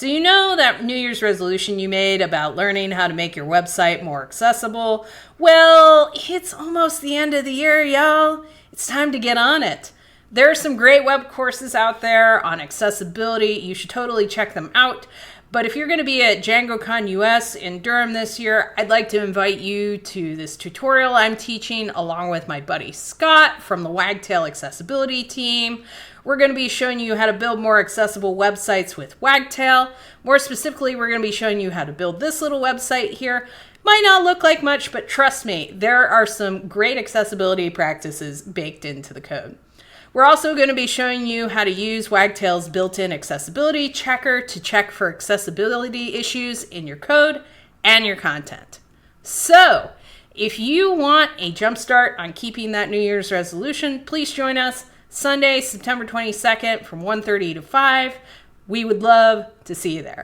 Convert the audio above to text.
So you know that New Year's resolution you made about learning how to make your website more accessible? Well, it's almost the end of the year, y'all. It's time to get on it. There are some great web courses out there on accessibility. You should totally check them out. But if you're going to be at DjangoConUS in Durham this year, I'd like to invite you to this tutorial I'm teaching along with my buddy Scott from the Wagtail accessibility team. We're going to be showing you how to build more accessible websites with Wagtail. More specifically, we're going to be showing you how to build this little website here. Might not look like much, but trust me, there are some great accessibility practices baked into the code. We're also going to be showing you how to use Wagtail's built-in accessibility checker to check for accessibility issues in your code and your content. So, if you want a jump start on keeping that New Year's resolution, please join us Sunday, September 22nd from 1:30 to 5. We would love to see you there.